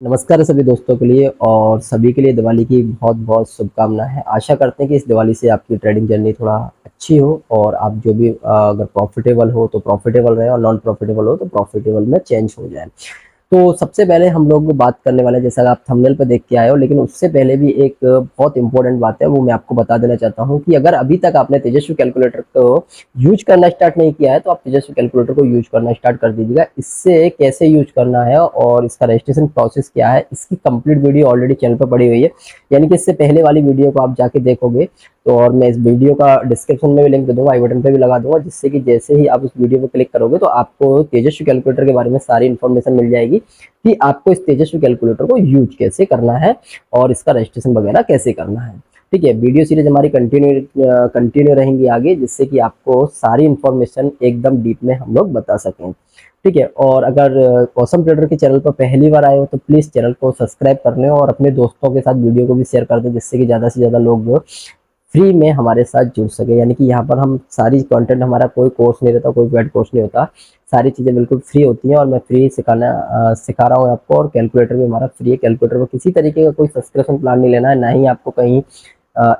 नमस्कार सभी दोस्तों के लिए और सभी के लिए दिवाली की बहुत बहुत शुभकामनाएं हैं। आशा करते हैं कि इस दिवाली से आपकी ट्रेडिंग जर्नी थोड़ा अच्छी हो और आप जो भी अगर प्रॉफिटेबल हो तो प्रॉफिटेबल रहे और नॉन प्रॉफिटेबल हो तो प्रॉफिटेबल में चेंज हो जाए। तो सबसे पहले हम लोग बात करने वाले हैं, जैसा आप थंबनेल पे देख के आए हो, लेकिन उससे पहले भी एक बहुत इंपॉर्टेंट बात है, वो मैं आपको बता देना चाहता हूँ कि अगर अभी तक आपने तेजस्वी कैलकुलेटर को यूज करना स्टार्ट नहीं किया है तो आप तेजस्वी कैलकुलेटर को यूज करना स्टार्ट कर दीजिएगा। इससे कैसे यूज करना है और इसका रजिस्ट्रेशन प्रोसेस क्या है, इसकी कंप्लीट वीडियो ऑलरेडी चैनल पर पड़ी हुई है, यानी कि इससे पहले वाली वीडियो को आप जाके देखोगे तो। और मैं इस वीडियो का डिस्क्रिप्शन में भी लिंक दे दूंगा, आई बटन पे भी लगा दूंगा, जिससे कि जैसे ही आप उस वीडियो पर क्लिक करोगे तो आपको तेजस्वी कैलकुलेटर के बारे में सारी इन्फॉर्मेशन मिल जाएगी कि आपको इस तेजस्वी कैलकुलेटर को यूज कैसे करना है और इसका रजिस्ट्रेशन वगैरह कैसे करना है। ठीक है, वीडियो सीरीज हमारी कंटिन्यू रहेंगी आगे, जिससे कि आपको सारी इन्फॉर्मेशन एकदम डीप में हम लोग बता सकें। ठीक है, और अगर ऑसम ट्रेडर के चैनल पर पहली बार आए हो तो प्लीज़ चैनल को सब्सक्राइब कर लें और अपने दोस्तों के साथ वीडियो को भी शेयर कर दें, जिससे कि ज़्यादा से ज़्यादा लोग फ्री में हमारे साथ जुड़ सके। यानी कि यहाँ पर हम सारी कंटेंट, हमारा कोई कोर्स नहीं रहता, कोई पेड कोर्स नहीं होता, सारी चीज़ें बिल्कुल फ्री होती हैं और मैं फ्री सिखा रहा हूँ आपको। और कैलकुलेटर भी हमारा फ्री है। कैलकुलेटर में किसी तरीके का कोई सब्सक्रिप्शन प्लान नहीं लेना है, ना ही आपको कहीं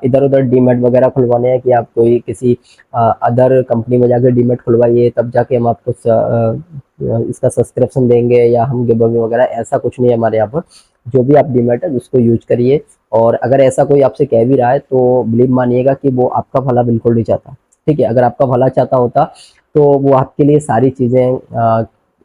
इधर उधर डीमेट वगैरह खुलवाने हैं कि आप कोई किसी अदर कंपनी में जाकर डीमेट खुलवाइए तब जाके हम आपको इसका सब्सक्रिप्शन देंगे या हम गिव अवे वगैरह, ऐसा कुछ नहीं है हमारे यहाँ पर। जो भी आप डीमेट है उसको यूज करिए। और अगर ऐसा कोई आपसे कह भी रहा है तो बिलीव मानिएगा कि वो आपका भला बिल्कुल नहीं चाहता। ठीक है, अगर आपका भला चाहता होता तो वो आपके लिए सारी चीज़ें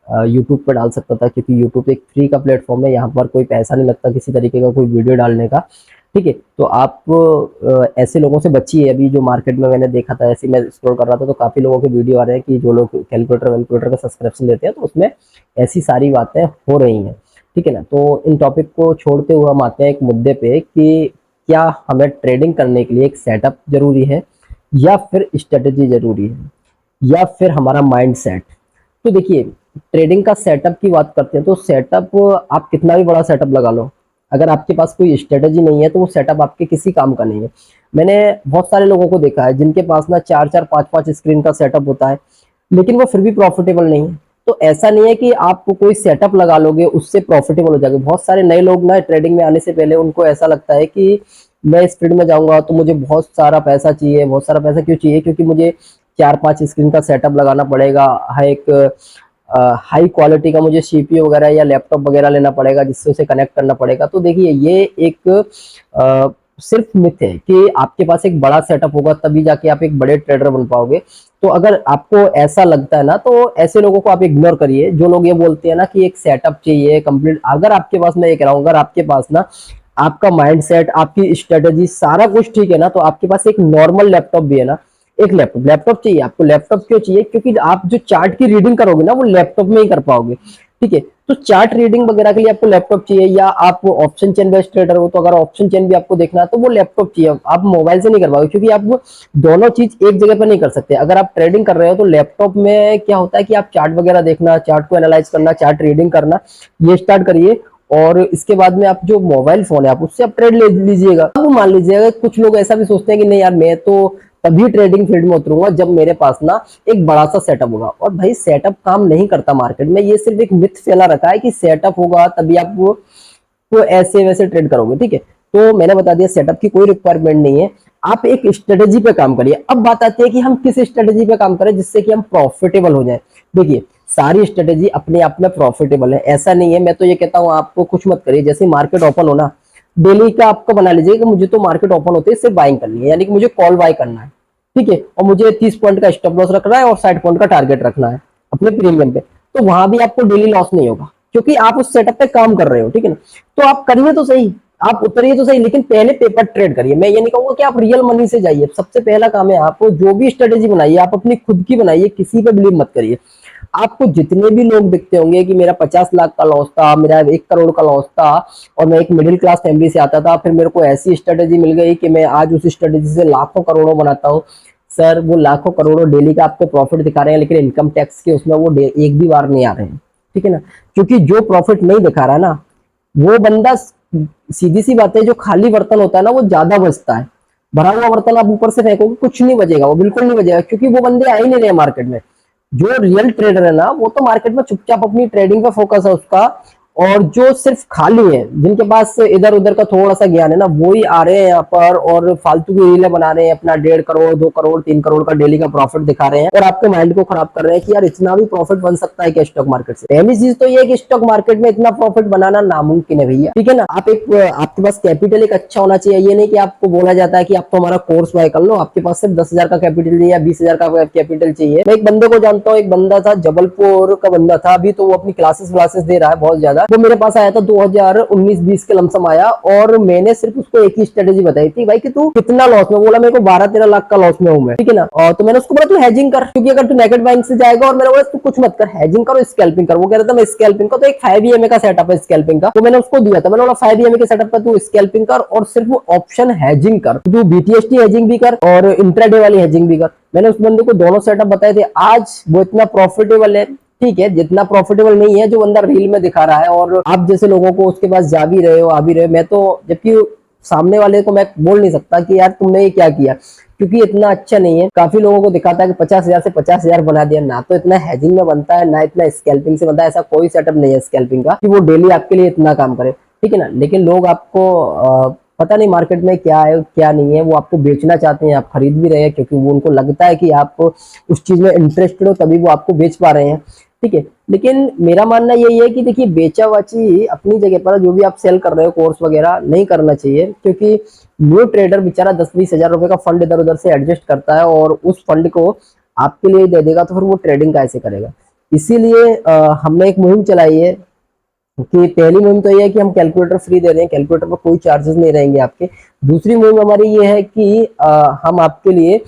यूट्यूब पर डाल सकता था, क्योंकि यूट्यूब एक फ्री का प्लेटफॉर्म है, यहाँ पर कोई पैसा नहीं लगता किसी तरीके का कोई वीडियो डालने का। ठीक है, तो आप ऐसे लोगों से बचिए। अभी जो मार्केट में मैंने देखा था, ऐसे मैं स्क्रॉल कर रहा था तो काफ़ी लोगों के वीडियो आ रहे हैं कि जो लोग कैलकुलेटर का सब्सक्रिप्शन लेते हैं तो उसमें ऐसी सारी बातें हो रही हैं। ठीक है ना, तो इन टॉपिक को छोड़ते हुए हम आते हैं एक मुद्दे पे कि क्या हमें ट्रेडिंग करने के लिए एक सेटअप जरूरी है या फिर स्ट्रेटेजी जरूरी है या फिर हमारा माइंड सेट। तो देखिए, ट्रेडिंग का सेटअप की बात करते हैं तो सेटअप आप कितना भी बड़ा सेटअप लगा लो, अगर आपके पास कोई स्ट्रेटेजी नहीं है तो वो सेटअप आपके किसी काम का नहीं है। मैंने बहुत सारे लोगों को देखा है जिनके पास ना 4-4 5-5 स्क्रीन का सेटअप होता है, लेकिन वो फिर भी प्रॉफिटेबल नहीं है। तो ऐसा नहीं है कि आप कोई सेटअप लगा लोगे उससे प्रॉफिटेबल हो जाएगा। बहुत सारे नए लोग ना ट्रेडिंग में आने से पहले उनको ऐसा लगता है कि मैं इस फील्ड में जाऊंगा तो मुझे बहुत सारा पैसा चाहिए। बहुत सारा पैसा क्यों चाहिए? क्योंकि मुझे 4-5 स्क्रीन का सेटअप लगाना पड़ेगा, एक हाई क्वालिटी का मुझे सीपीयू वगैरह या लैपटॉप वगैरह लेना पड़ेगा जिससे उसे कनेक्ट करना पड़ेगा। तो देखिए, ये एक सिर्फ मिथ है कि आपके पास एक बड़ा सेटअप होगा तभी जाके आप एक बड़े ट्रेडर बन पाओगे। तो अगर आपको ऐसा लगता है ना तो ऐसे लोगों को आप इग्नोर करिए, जो लोग ये बोलते हैं ना कि एक सेटअप चाहिए कंप्लीट। अगर आपके पास, मैं ये कह रहा हूँ, अगर आपके पास ना आपका माइंड सेट, आपकी स्ट्रेटेजी, सारा कुछ ठीक है ना, तो आपके पास एक नॉर्मल लैपटॉप भी है ना। एक लैपटॉप चाहिए आपको। लैपटॉप क्यों चाहिए? क्योंकि आप जो चार्ट की रीडिंग करोगे ना वो लैपटॉप में ही कर पाओगे। ठीक है, तो चार्ट रीडिंग वगैरह के लिए आपको लैपटॉप चाहिए, या आप ऑप्शन चेन बेस्ड ट्रेडर हो तो अगर ऑप्शन चेन भी आपको देखना है तो वो लैपटॉप चाहिए। आप मोबाइल से नहीं कर पाओगे, क्योंकि आप दोनों चीज एक जगह पर नहीं कर सकते। अगर आप ट्रेडिंग कर रहे हो तो लैपटॉप में क्या होता है कि आप चार्ट वगैरह देखना, चार्ट को एनालाइज करना, चार्ट रीडिंग करना, ये स्टार्ट करिए। और इसके बाद में आप जो मोबाइल फोन है आप उससे आप ट्रेड ले लीजिएगा। अब मान लीजिएगा, कुछ लोग ऐसा भी सोचते हैं कि नहीं यार, मैं तो तभी ट्रेडिंग फील्ड में उतरूंगा जब मेरे पास ना एक बड़ा सा सेटअप होगा। और भाई, सेटअप काम नहीं करता मार्केट में। ये सिर्फ एक मिथ फैला रखा है कि सेटअप होगा तभी आप वो ऐसे वैसे ट्रेड करोगे। ठीक है, तो मैंने बता दिया सेटअप की कोई रिक्वायरमेंट नहीं है। आप एक स्ट्रेटेजी पे काम करिए। अब बात आती है कि हम किस स्ट्रेटेजी पे काम करें जिससे कि हम प्रॉफिटेबल हो जाए। देखिए, सारी स्ट्रेटेजी अपने आप में प्रॉफिटेबल है, ऐसा नहीं है। मैं तो ये कहता हूँ आपको कुछ मत करिए। जैसे मार्केट ओपन हो ना, डेली का आपको बना लीजिए कि मुझे तो मार्केट ओपन होते ही सिर्फ बाइंग करनी है, यानी कि मुझे कॉल बाय करना है। ठीक है, और मुझे 30 पॉइंट का स्टॉप लॉस रखना है और 60 पॉइंट का टारगेट रखना है अपने प्रीमियम पे। तो वहां भी आपको डेली लॉस नहीं होगा, क्योंकि आप उस सेटअप पे काम कर रहे हो। ठीक है ना, तो आप करिए तो सही, आप उतरिए तो सही, लेकिन पहले पेपर ट्रेड करिए। मैं ये नहीं कहूंगा कि आप रियल मनी से जाइए। सबसे पहला काम है, आप जो भी स्ट्रेटेजी बनाइए आप अपनी खुद की बनाइए, किसी पे बिलीव मत करिए। आपको जितने भी लोग दिखते होंगे कि मेरा 50 लाख का लॉस था, मेरा 1 करोड़ का लॉस था और मैं एक मिडिल क्लास फैमिली से आता था, फिर मेरे को ऐसी स्ट्रेटेजी मिल गई कि मैं आज उस स्ट्रेटेजी से लाखों करोड़ों बनाता हूँ। सर, वो लाखों करोड़ों डेली का आपको प्रॉफिट दिखा रहे हैं, लेकिन इनकम टैक्स के उसमें वो एक भी बार नहीं आ रहे हैं। ठीक है ना, क्योंकि जो प्रॉफिट नहीं दिखा रहा है ना, वो बंदा, सीधी सी बात है, जो खाली बर्तन होता है ना वो ज्यादा बचता है। भरा हुआ बर्तन आप ऊपर से फेंकोगे कुछ नहीं बचेगा, वो बिल्कुल नहीं बचेगा, क्योंकि वो बंदे आ ही नहीं रहे मार्केट में। जो रियल ट्रेडर है ना वो तो मार्केट में चुपचाप अपनी ट्रेडिंग पे फोकस है उसका, और जो सिर्फ खाली है, जिनके पास इधर उधर का थोड़ा सा ज्ञान है ना, वो ही आ रहे हैं यहाँ पर और फालतू की रीलें बना रहे हैं, अपना 1.5 करोड़ 2 करोड़ 3 करोड़ का डेली का प्रॉफिट दिखा रहे हैं और आपके माइंड को खराब कर रहे हैं कि यार इतना भी प्रॉफिट बन सकता है क्या स्टॉक मार्केट से। पहली चीज तो ये है कि स्टॉक मार्केट में इतना प्रॉफिट बनाना नामुमकिन है भैया, ठीक है ना। आपके पास कैपिटल एक अच्छा होना चाहिए। ये नहीं कि आपको बोला जाता है कि आप तो हमारा कोर्स बाय कर लो, आपके पास सिर्फ 10,000 का कैपिटल चाहिए या 20,000 का कैपिटल चाहिए। मैं एक बंदे को जानता हूँ, एक बंदा था जबलपुर का बंदा था, अभी तो वो अपनी क्लासेस व्लासेस दे रहा है बहुत ज्यादा। वो मेरे पास आया था 2019-20 के लमसम आया और मैंने सिर्फ उसको एक ही स्ट्रेटेजी बताई थी, भाई कि तू कितना लॉस में, बोला मेरे को 12-13 लाख का लॉस में हूं मैं, ठीक है ना। और तो मैंने उसको बोला तू हेजिंग कर, क्योंकि अगर तू नेकेड बाइंग से जाएगा, और मैंने बोला तू कुछ मत कर, हेजिंग करो स्कैल्पिंग कर। वो कह रहा था मैं स्कैल्पिंग का, तो एक 5 EMA का सेटअप है स्कैल्पिंग का, तो मैंने उसको दिया था। मैंने बोला 5 EMA के सेटअप पर तू स्कैल्पिंग कर और सिर्फ ऑप्शन हेजिंग कर, तू BTST हेजिंग भी कर और इंट्राडे वाली हेजिंग भी कर। मैंने उस बंदे को दोनों सेटअप बताए थे। आज वो इतना प्रॉफिटेबल है, ठीक है, जितना प्रॉफिटेबल नहीं है जो बंदा रील में दिखा रहा है। और आप जैसे लोगों को उसके पास जा भी रहे हो, आ भी रहे हो। मैं तो, जबकि सामने वाले को मैं बोल नहीं सकता कि यार तुमने ये क्या किया, क्योंकि इतना अच्छा नहीं है। काफी लोगों को दिखाता है कि 50,000 से 50,000 बना दिया, ना तो इतना हेजिंग में बनता है, ना इतना स्कैल्पिंग से बनता है। ऐसा कोई सेटअप नहीं है स्कैल्पिंग का कि वो डेली आपके लिए इतना काम करे, ठीक है ना। लेकिन लोग आपको पता नहीं मार्केट में क्या है क्या नहीं है, वो आपको बेचना चाहते हैं, आप खरीद भी रहे हैं क्योंकि वो उनको लगता है कि आप उस चीज में इंटरेस्टेड हो, तभी वो आपको बेच पा रहे हैं, ठीक है। लेकिन मेरा मानना यही है कि देखिए, बेचावाची अपनी जगह पर, जो भी आप सेल कर रहे हो कोर्स वगैरह नहीं करना चाहिए, क्योंकि न्यू ट्रेडर बेचारा 10-20 हजार रुपए का फंड इधर उधर से एडजस्ट करता है और उस फंड को आपके लिए दे देगा, तो फिर वो ट्रेडिंग कैसे करेगा। इसीलिए हमने एक मुहिम चलाई है कि पहली मुहिम तो ये है कि हम कैलकुलेटर फ्री दे रहे हैं, कैलकुलेटर पर कोई चार्जेस नहीं रहेंगे आपके। दूसरी मुहिम हमारी ये है कि हम आपके लिए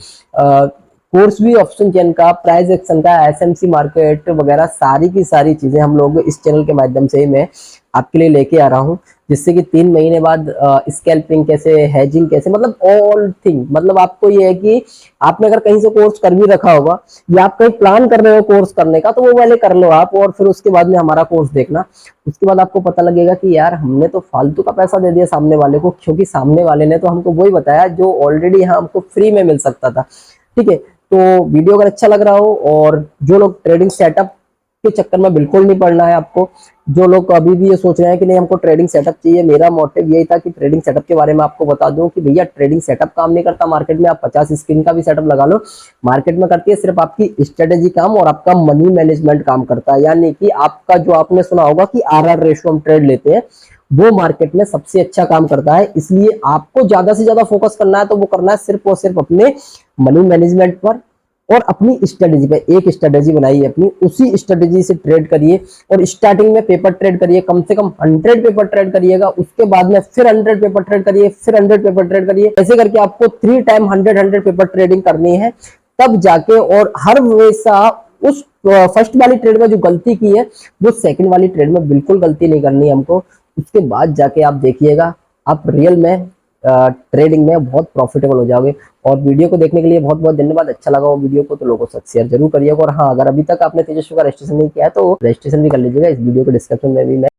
कोर्स भी ऑप्शन चेन का, प्राइस एक्शन का, SMC मार्केट वगैरह सारी की सारी चीजें हम लोग इस चैनल के माध्यम से ही मैं आपके लिए लेके आ रहा हूँ, जिससे कि 3 महीने बाद स्कैल्पिंग कैसे, हेजिंग कैसे, मतलब ऑल थिंग। मतलब आपको ये है कि आपने अगर कहीं से कोर्स कर भी रखा होगा या आप कहीं प्लान कर रहे हो कोर्स करने का, तो वो पहले कर लो आप, और फिर उसके बाद में हमारा कोर्स देखना। उसके बाद आपको पता लगेगा कि यार हमने तो फालतू का पैसा दे दिया सामने वाले को, क्योंकि सामने वाले ने तो हमको वही बताया जो ऑलरेडी यहाँ हमको फ्री में मिल सकता था, ठीक है। तो वीडियो अगर अच्छा लग रहा हो, और जो लोग ट्रेडिंग सेटअप के चक्कर में बिल्कुल नहीं पड़ना है आपको, जो लोग अभी भी ये सोच रहे हैं कि नहीं हमको ट्रेडिंग सेटअप चाहिए, मेरा मोटिव यही था कि ट्रेडिंग सेटअप के बारे में आपको बता दूं कि भैया ट्रेडिंग सेटअप काम नहीं करता मार्केट में। आप 50 स्क्रीन का भी सेटअप लगा लो, मार्केट में करती है सिर्फ आपकी स्ट्रेटेजी काम और आपका मनी मैनेजमेंट काम करता है। यानी कि आपका, जो आपने सुना होगा कि RR रेशो हम ट्रेड लेते हैं, वो मार्केट में सबसे अच्छा काम करता है। इसलिए आपको ज्यादा से ज्यादा फोकस करना है, तो वो करना है सिर्फ और सिर्फ अपने मनी मैनेजमेंट पर और अपनी स्ट्रेटेजी पे। एक स्ट्रेटेजी बनाइए अपनी, उसी स्ट्रेटेजी से ट्रेड करिए, और स्टार्टिंग में पेपर ट्रेड करिए, कम से कम 100 पेपर ट्रेड करिएगा, उसके बाद में फिर 100 पेपर ट्रेड करिए, फिर 100 पेपर ट्रेड करिए। ऐसे करके आपको 3 टाइम 100 पेपर ट्रेडिंग करनी है, तब जाके। और हर वैसा उस फर्स्ट वाली ट्रेड में जो गलती की है, वो सेकंड वाली ट्रेड में बिल्कुल गलती नहीं करनी है हमको। उसके बाद जाके आप देखिएगा, आप रियल में ट्रेडिंग में बहुत प्रॉफिटेबल हो जाओगे। और वीडियो को देखने के लिए बहुत बहुत धन्यवाद। अच्छा लगा वो वीडियो को तो लोगों से शेयर जरूर करिएगा। और हाँ, अगर अभी तक आपने तेजस्वी का रजिस्ट्रेशन नहीं किया है तो रजिस्ट्रेशन भी कर लीजिएगा। इस वीडियो को डिस्क्रिप्शन में भी मैं